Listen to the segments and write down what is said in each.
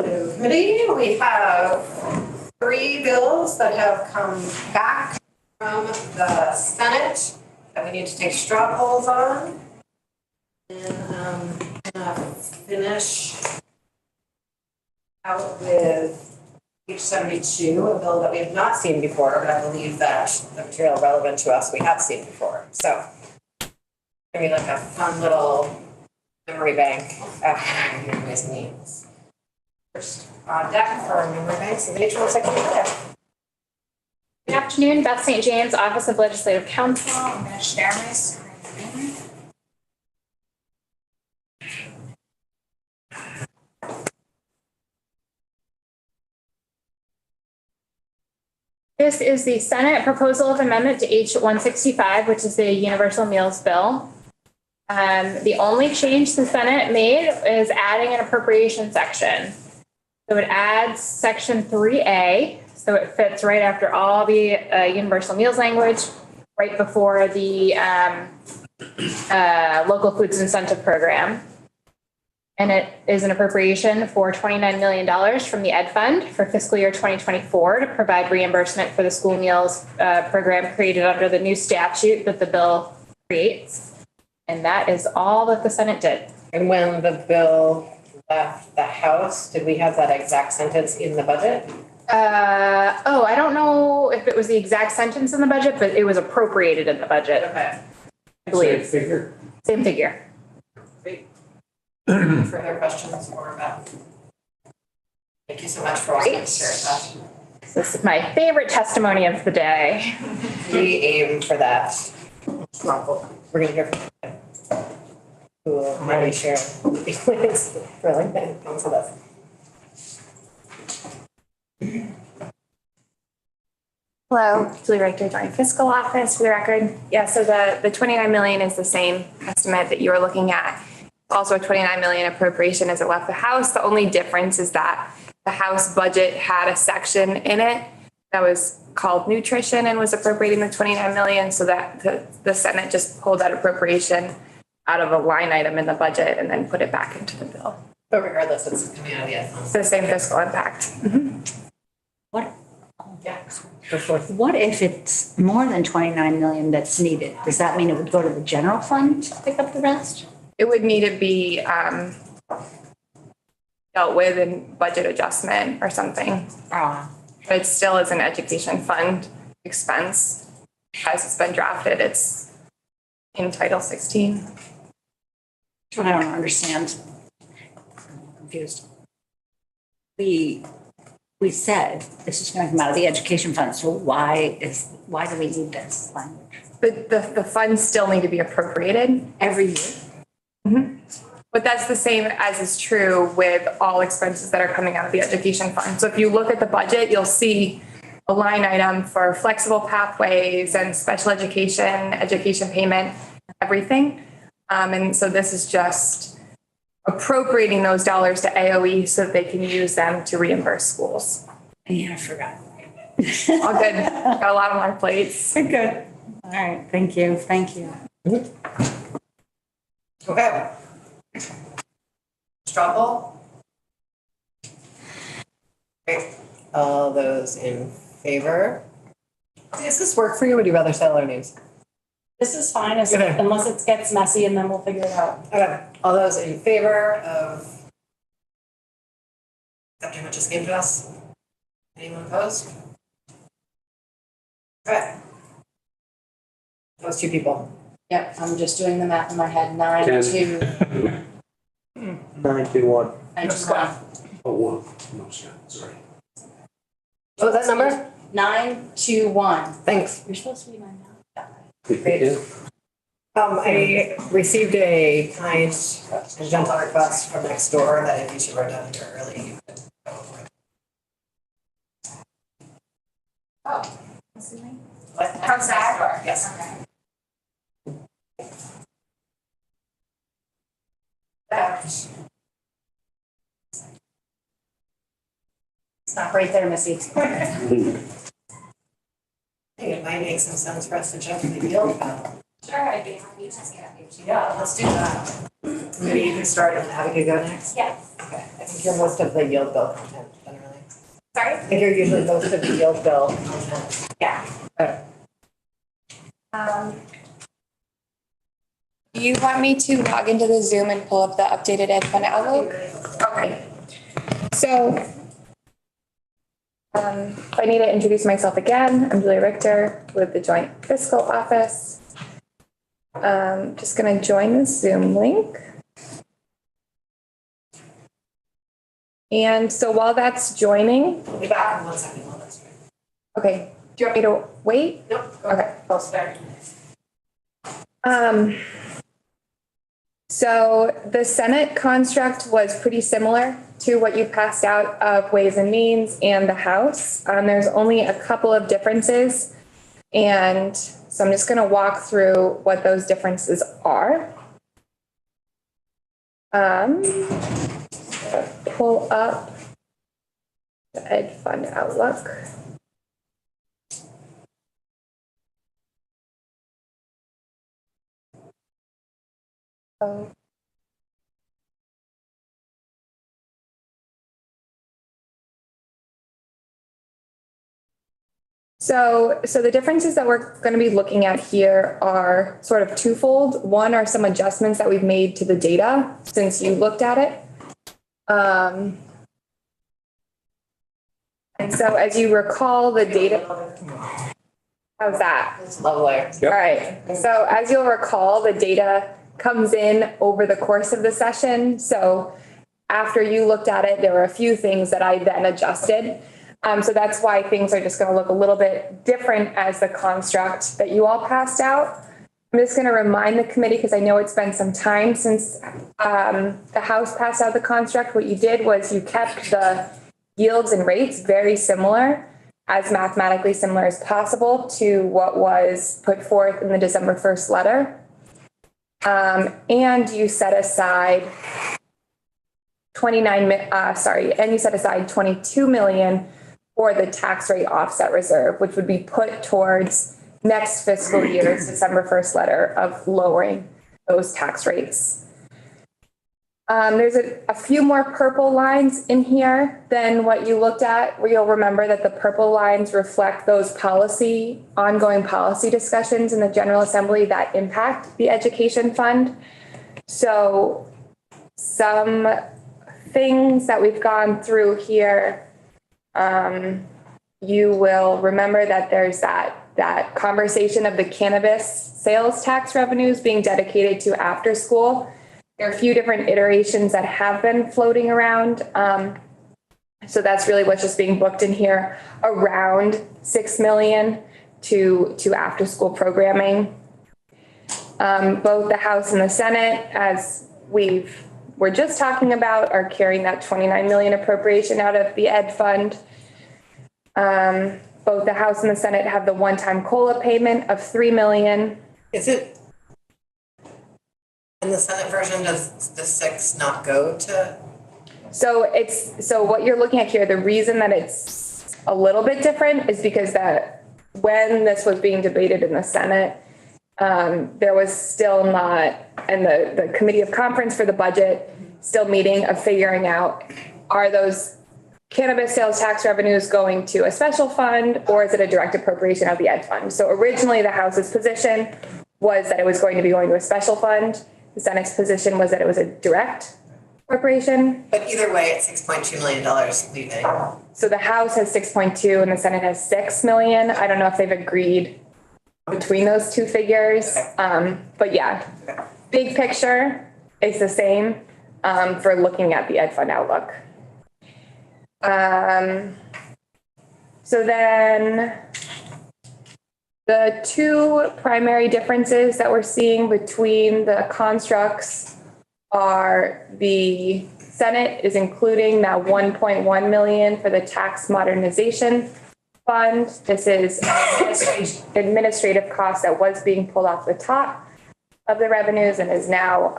Committee, we have 3 bills that have come back from the Senate that we need to take straw polls on. And I'm gonna finish out with page 72, a bill that we have not seen before, but I believe that the material relevant to us we have seen before. So maybe like a fun little memory bank after your guys' meetings. First, deck for memory banks is Rachel, Secretary. Good afternoon, Beth St. James, Office of Legislative Counsel. I'm going to share my screen. This is the Senate proposal of amendment to H-165, which is the Universal Meals Bill. The only change the Senate made is adding an appropriation section. So it adds section 3A, so it fits right after all the universal meals language, right before the local foods incentive program. And it is an appropriation for $29 million from the Ed Fund for fiscal year 2024 to provide reimbursement for the school meals program created under the new statute that the bill creates. And that is all that the Senate did. And when the bill left the House, did we have that exact sentence in the budget? I don't know if it was the exact sentence in the budget, but it was appropriated in the budget. Okay. I believe. Same figure. Same figure. Great. Further questions for Beth? Thank you so much for sharing that. This is my favorite testimony of the day. We aim for that. We're gonna hear from you. Who will maybe share the feelings thrilling that comes with us. Hello, Julie Richter, Joint Fiscal Office, for the record. Yeah, so the 29 million is the same estimate that you were looking at. Also a 29 million appropriation as it left the House. The only difference is that the House budget had a section in it that was called nutrition and was appropriating the 29 million, so that the Senate just pulled that appropriation out of a line item in the budget and then put it back into the bill. But regardless, it's coming out of the Ed Fund. It's the same fiscal impact. What, Yeah. Go forth. what if it's more than 29 million that's needed? Does that mean it would go to the general fund to pick up the rest? It would need to be dealt with in budget adjustment or something. Ah, But it still is an education fund expense. As it's been drafted, it's in Title 16. that's what I don't understand. I'm confused. We said this is going to come out of the education fund, so why do we need this language? But the funds still need to be appropriated. Every year? But that's the same as is true with all expenses that are coming out of the education fund. So if you look at the budget, you'll see a line item for flexible pathways and special education payment, everything. And so this is just appropriating those dollars to AOE so that they can use them to reimburse schools. Yeah, I forgot. All good. Got a lot on our plates. Good. All right, thank you, thank you. Okay. Straw poll? Okay. All those in favor? Does this work for you, or would you rather say our names? This is fine, Okay. unless it gets messy, and then we'll figure it out. Okay. All those in favor of accepting what just came to us? Anyone opposed? Okay. Those 2 people. Yep, I'm just doing the math in my head, 9 Ten. to 9 to 1. 9 to 1. Oh, 1. No, sorry. What was that number? 9 to 1. Thanks. You're supposed to be my math. Great. I received a kind and gentle request from next door that if you should run down here early, you could go over it. Oh, excuse me? What? From Zach? Yes. Okay. Stop right there, Missy. I think it might make some sense for us to jump to the yield battle. Sure, I'd be happy to skip. Yeah, let's do that. Maybe you can start and have you go next? Yes. Okay, I think you're most of the yield bill content generally. Sorry? I think you're usually most of the yield bill content. Yeah. Do you want me to log into the Zoom and pull up the updated Ed Fund Outlook? Okay. So, I need to introduce myself again. I'm Julia Richter with the Joint Fiscal Office. Just gonna join the Zoom link. And so while that's joining, We'll be back in 1 second while that's right. okay, do you want me to wait? Nope. Okay. Close there. So the Senate construct was pretty similar to what you passed out of Ways and Means and the House. There's only a couple of differences. And so I'm just going to walk through what those differences are. Pull up the Ed Fund Outlook. Oh. So the differences that we're going to be looking at here are sort of twofold. One are some adjustments that we've made to the data since you looked at it. And so as you recall, the data, how's that? It's lovely. All right. So as you'll recall, the data comes in over the course of the session. So after you looked at it, there were a few things that I then adjusted. So that's why things are just going to look a little bit different as the construct that you all passed out. I'm just going to remind the committee, because I know it's been some time since the House passed out the construct. What you did was you kept the yields and rates very similar, as mathematically similar as possible to what was put forth in the December 1st letter. And you set aside and you set aside 22 million for the tax rate offset reserve, which would be put towards next fiscal year's December 1st letter of lowering those tax rates. There's a few more purple lines in here than what you looked at, where you'll remember that the purple lines reflect those ongoing policy discussions in the General Assembly that impact the education fund. So some things that we've gone through here, you will remember that there's that conversation of the cannabis sales tax revenues being dedicated to after school. There are a few different iterations that have been floating around. So that's really what's just being booked in here, around 6 million to after school programming. Both the House and the Senate, as we're just talking about, are carrying that 29 million appropriation out of the Ed Fund. Both the House and the Senate have the one-time COLA payment of 3 million. Is it, in the Senate version, does the 6 not go to? So what you're looking at here, the reason that it's a little bit different is because that when this was being debated in the Senate, there was still not, and the committee of conference for the budget still meeting of figuring out, are those cannabis sales tax revenues going to a special fund, or is it a direct appropriation of the Ed Fund? So originally the House's position was that it was going to be going to a special fund. The Senate's position was that it was a direct appropriation. But either way, it's $6.2 million leaving. So the House has 6.2 and the Senate has 6 million. I don't know if they've agreed between those two figures. But yeah, big picture is the same for looking at the Ed Fund outlook. So then the two primary differences that we're seeing between the constructs are the Senate is including now 1.1 million for the tax modernization fund. This is administrative cost that was being pulled off the top of the revenues and is now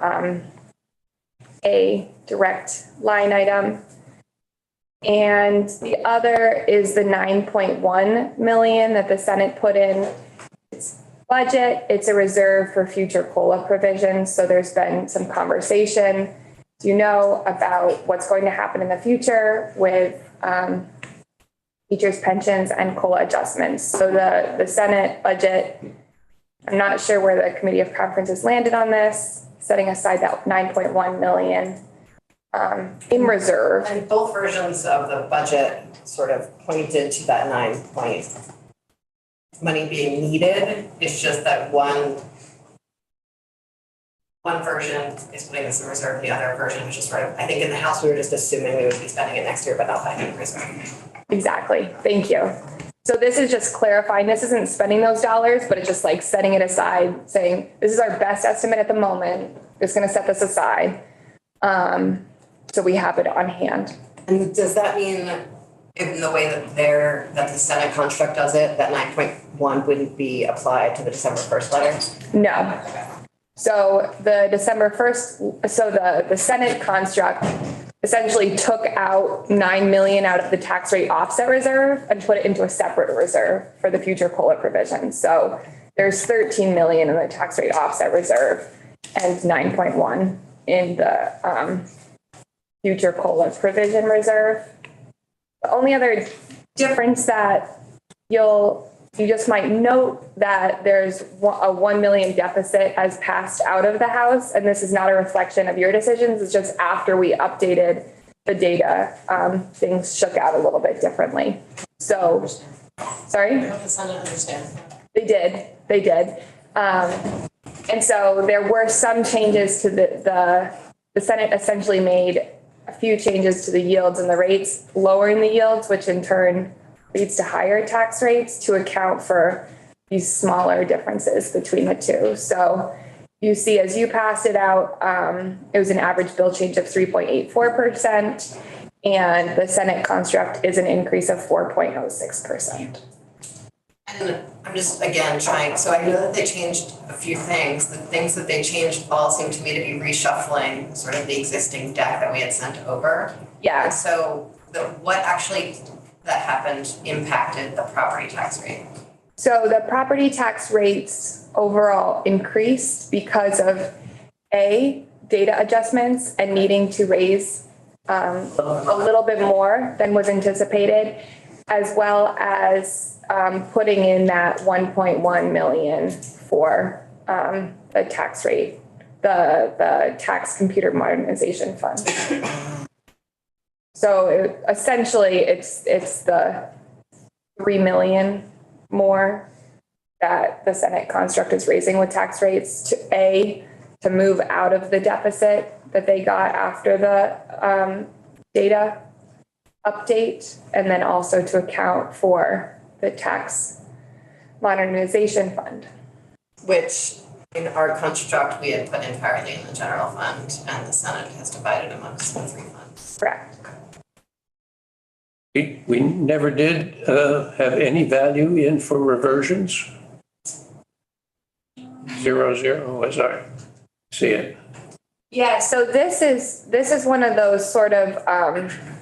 a direct line item. And the other is the 9.1 million that the Senate put in. It's budget. It's a reserve for future COLA provisions. So there's been some conversation, you know, about what's going to happen in the future with teachers' pensions and COLA adjustments. So the Senate budget, I'm not sure where the Committee of Conferences landed on this, setting aside that 9.1 million in reserve. And both versions of the budget sort of pointed to that 9 point money being needed. It's just that one version is putting this in reserve, the other version is just sort of, I think in the House, we were just assuming we would be spending it next year, but not finding in reserve. Exactly. Thank you. So this is just clarifying, this isn't spending those dollars, but it's just like setting it aside, saying, this is our best estimate at the moment. It's going to set this aside. So we have it on hand. And does that mean in the way that that the Senate construct does it, that 9.1 wouldn't be applied to the December 1st letter? No. So the December 1st, so the Senate construct essentially took out 9 million out of the tax rate offset reserve and put it into a separate reserve for the future COLA provision. So there's 13 million in the tax rate offset reserve and 9.1 in the future COLA provision reserve. The only other difference that you just might note that there's a 1 million deficit has passed out of the House, and this is not a reflection of your decisions. It's just after we updated the data, things shook out a little bit differently. So, sorry? The Senate understands. They did. And so there were some changes to the Senate essentially made a few changes to the yields and the rates, lowering the yields, which in turn leads to higher tax rates to account for these smaller differences between the two. So you see, as you passed it out, it was an average bill change of 3.84%, and the Senate construct is an increase of 4.06%. And I'm just, again, trying, so I know that they changed a few things. The things that they changed all seem to me to be reshuffling sort of the existing deck that we had sent over. Yeah. So what actually that happened impacted the property tax rate? So the property tax rates overall increased because of data adjustments and needing to raise a little bit more than was anticipated, as well as putting in that 1.1 million for the tax rate, the tax computer modernization fund. So essentially it's the 3 million more that the Senate construct is raising with tax rates to move out of the deficit that they got after the data update, and then also to account for the tax modernization fund. Which in our construct, we had put entirely in the general fund, and the Senate has divided amongst the three funds. Correct. We never did have any value in for reversions. 0, as I see it. Yeah, so this is one of those sort of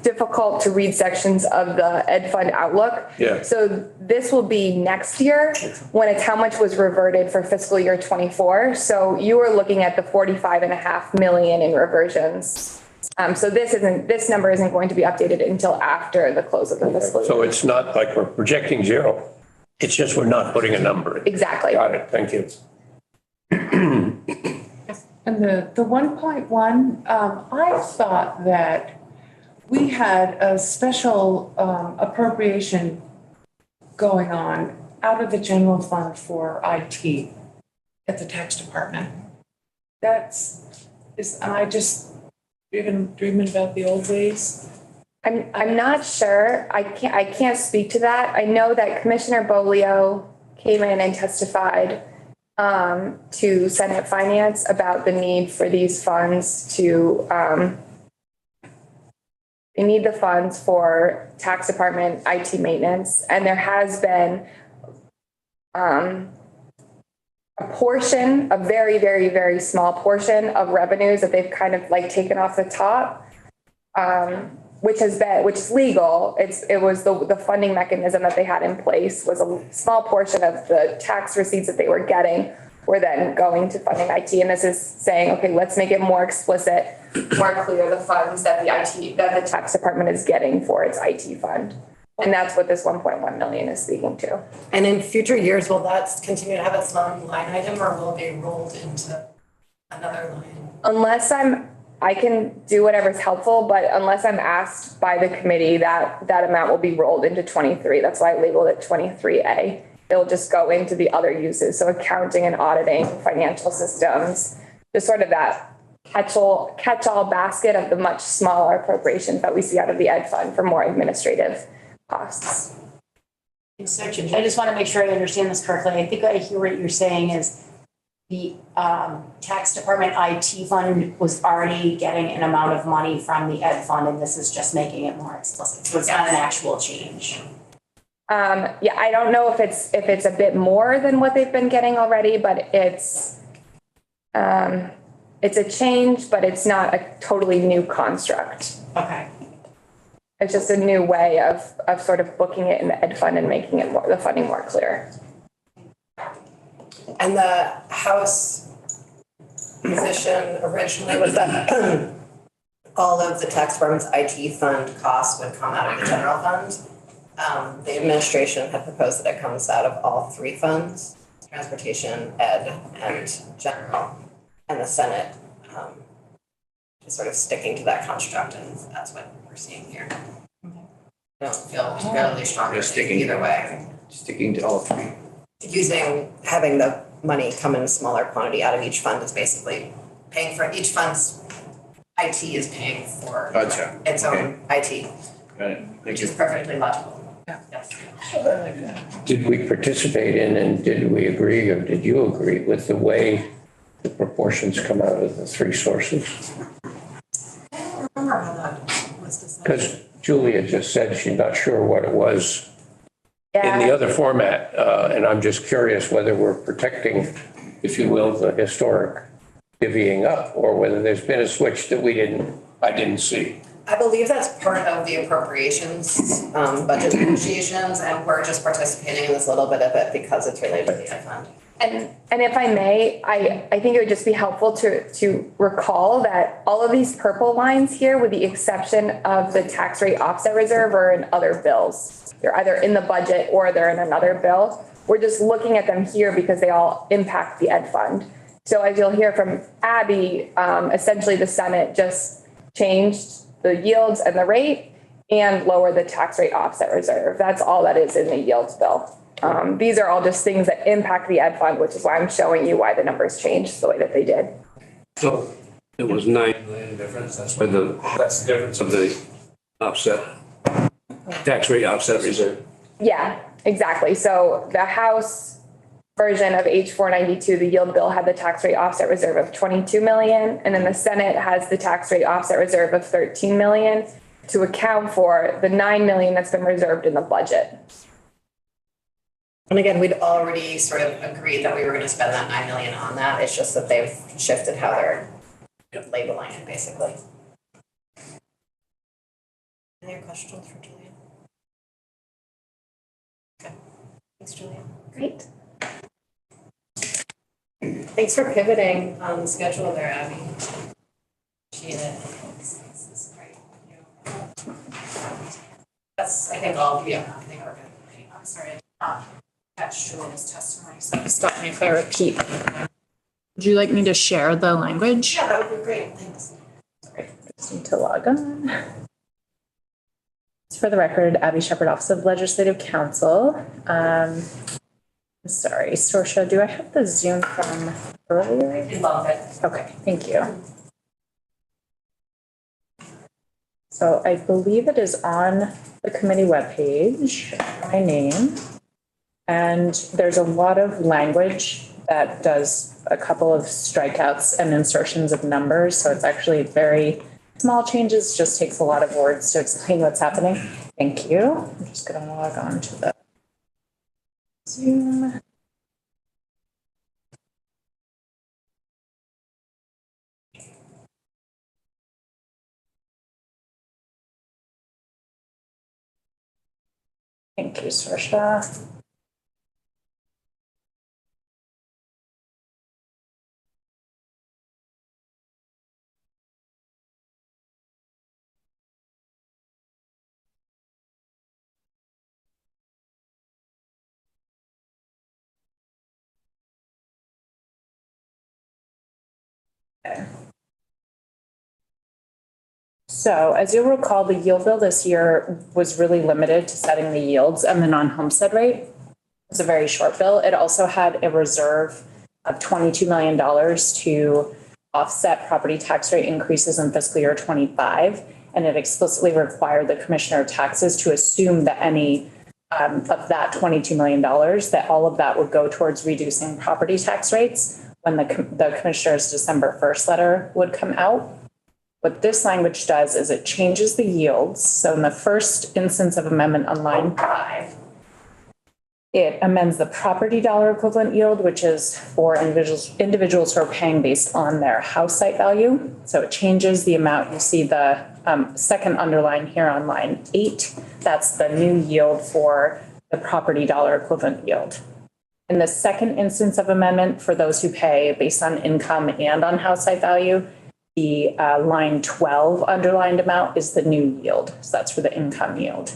difficult to read sections of the Ed Fund Outlook. Yeah. So this will be next year when it's how much was reverted for fiscal year 24. So you are looking at the 45.5 million in reversions. So this number isn't going to be updated until after the close of the fiscal year. So it's not like we're projecting 0. It's just we're not putting a number in. Exactly. Got it. Thank you. And the 1.1, I thought that we had a special appropriation going on out of the general fund for IT at the tax department. Am I just dreaming about the old days? I'm not sure. I can't speak to that. I know that Commissioner Bolio came in and testified to Senate Finance about the need for these funds to, they need the funds for tax department IT maintenance. And there has been a portion, a very, very, very small portion of revenues that they've kind of like taken off the top which is legal. It was the funding mechanism that they had in place was a small portion of the tax receipts that they were getting were then going to funding IT. And this is saying, okay, let's make it more explicit, more clear the funds that that the tax department is getting for its IT fund. And that's what this 1.1 million is speaking to. And in future years, will that continue to have its own line item or will it be rolled into another line? Unless I can do whatever's helpful, but unless I'm asked by the committee, that amount will be rolled into 23. That's why I labeled it 23A. It'll just go into the other uses. So accounting and auditing, financial systems, just sort of that catch-all basket of the much smaller appropriations that we see out of the ed fund for more administrative costs. So I just want to make sure I understand this correctly. I think I hear what you're saying is the tax department IT fund was already getting an amount of money from the ed fund, and this is just making it more explicit. So it's not an actual change. Yeah, I don't know if it's a bit more than what they've been getting already, but it's a change, but it's not a totally new construct. Okay. It's just a new way of sort of booking it in the ed fund and making it the funding more clear. And the House position originally was that all of the tax department's IT fund costs would come out of the general fund. The administration had proposed that it comes out of all three funds, transportation, ed, and general. And the Senate is sort of sticking to that construct, and that's what we're seeing here. I don't feel fairly strong either way. Sticking to all three. Having the money come in a smaller quantity out of each fund is basically paying for each fund's IT is paying for Gotcha. its own IT, Got it. which is perfectly logical. Yeah. Yes. Did we participate in and did we agree or did you agree with the way the proportions come out of the three sources? I don't remember how that was decided. Because Julia just said she's not sure what it was in the Yeah, other format. And I'm just curious whether we're protecting, if you will, the historic divvying up or whether there's been a switch that I didn't see. I believe that's part of the appropriations, budget negotiations, and we're just participating in this little bit of it because it's related to the ed fund. and if I may, I think it would just be helpful to recall that all of these purple lines here, with the exception of the tax rate offset reserve, are in other bills. They're either in the budget or they're in another bill. We're just looking at them here because they all impact the ed fund. So as you'll hear from Abby, essentially the Senate just changed the yields and the rate and lowered the tax rate offset reserve. That's all that is in the yields bill. These are all just things that impact the ed fund, which is why I'm showing you why the numbers changed the way that they did. So it was 9 million difference. That's the difference of the offset, tax rate offset reserve. Yeah, exactly. So the House version of H 492, the yield bill, had the tax rate offset reserve of 22 million. And then the Senate has the tax rate offset reserve of 13 million to account for the 9 million that's been reserved in the budget. And again, we'd already sort of agreed that we were gonna spend that 9 million on that. It's just that they've shifted how they're labeling it, basically. Any other questions for Julia? Okay, thanks, Julia. Great. Thanks for pivoting on the schedule there, Abby. Appreciate it. This is great. That's, I think I think we're good. I'm sorry, I did not catch Julia's testimony, so stop me if I repeat. Would you like me to share the language? Yeah, that would be great, thanks. Just need to log on. For the record, Abby Shepherd, Office of Legislative Counsel. Sorry, Sorsha, do I have the Zoom from earlier? I love it. Okay, thank you. So I believe it is on the committee webpage, my name. And there's a lot of language that does a couple of strikeouts and insertions of numbers. So it's actually very small changes, just takes a lot of words to explain what's happening. Thank you. I'm just gonna log on to the Zoom. Thank you, Saoirse. So as you'll recall, the yield bill this year was really limited to setting the yields and the non-homestead rate. It was a very short bill. It also had a reserve of $22 million to offset property tax rate increases in fiscal year 25. And it explicitly required the commissioner of taxes to assume that any of that $22 million, that all of that would go towards reducing property tax rates when the commissioner's December 1st letter would come out. What this language does is it changes the yields. So in the first instance of amendment on line 5, it amends the property dollar equivalent yield, which is for individuals who are paying based on their house site value. So it changes the amount. You see the second underline here on line 8. That's the new yield for the property dollar equivalent yield. In the second instance of amendment, for those who pay based on income and on house site value, the line 12 underlined amount is the new yield. So that's for the income yield.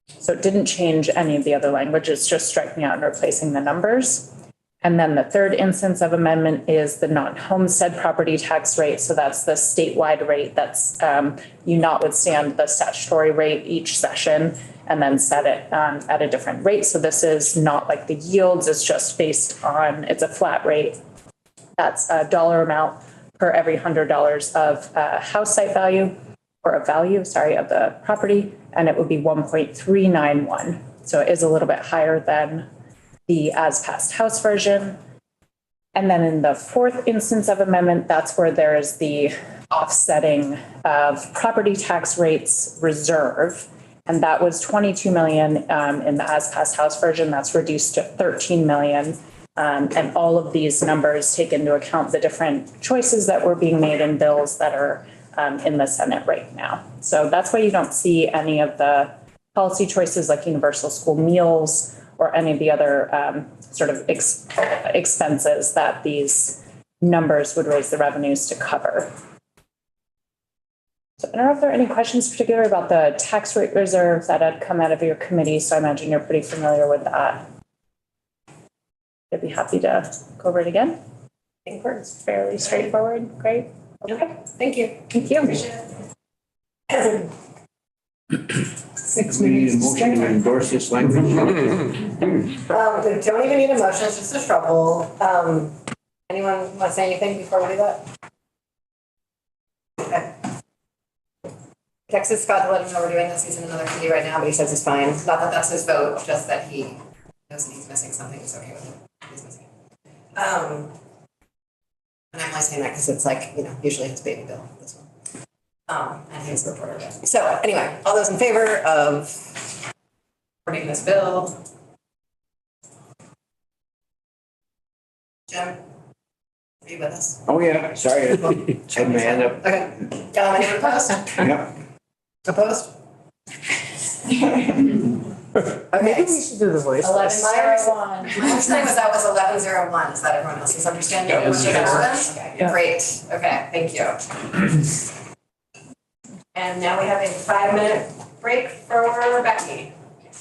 So it didn't change any of the other language. It's just striking out and replacing the numbers. And then the third instance of amendment is the non-homestead property tax rate. So that's the statewide rate that's you notwithstand the statutory rate each session and then set it at a different rate. So this is not like the yields. It's just based on, it's a flat rate. That's a dollar amount per every $100 of house site value or a value, of the property, and it would be 1.391. So it is a little bit higher than the as passed House version. And then in the fourth instance of amendment, that's where there is the offsetting of property tax rates reserve. And that was 22 million in the as passed House version. That's reduced to 13 million. And all of these numbers take into account the different choices that were being made in bills that are in the Senate right now. So that's why you don't see any of the policy choices like universal school meals or any of the other sort of expenses that these numbers would raise the revenues to cover. So I don't know if there are any questions particularly about the tax rate reserve that had come out of your committee. So I imagine you're pretty familiar with that. I'd be happy to go over it again. I think it's fairly straightforward. Great. Okay. Thank you. Thank you. Appreciate it. 6 We need a minutes. motion to endorse this language. We don't even need a motion, it's just a trouble. Anyone want to say anything before we do that? Okay. Texas Scott to let him know we're doing this. He's in another committee right now, but he says it's fine. Not that that's his vote, just that he knows he's missing something. He's okay with it. He's missing it. And I'm only saying that because it's like, usually his baby bill, this one. And he's the reporter. So anyway, all those in favor of supporting this bill? Jim? Are you with us? Oh, yeah, sorry, I had my hand up. Okay. Anyone opposed? Yep. Opposed? Maybe Okay. we should do the voice. 1101. My understanding was that was 1101. Is that everyone else's understanding? That was Yes. Okay, Yeah. great. Okay, thank you. And now we have a 5-minute break for Becky.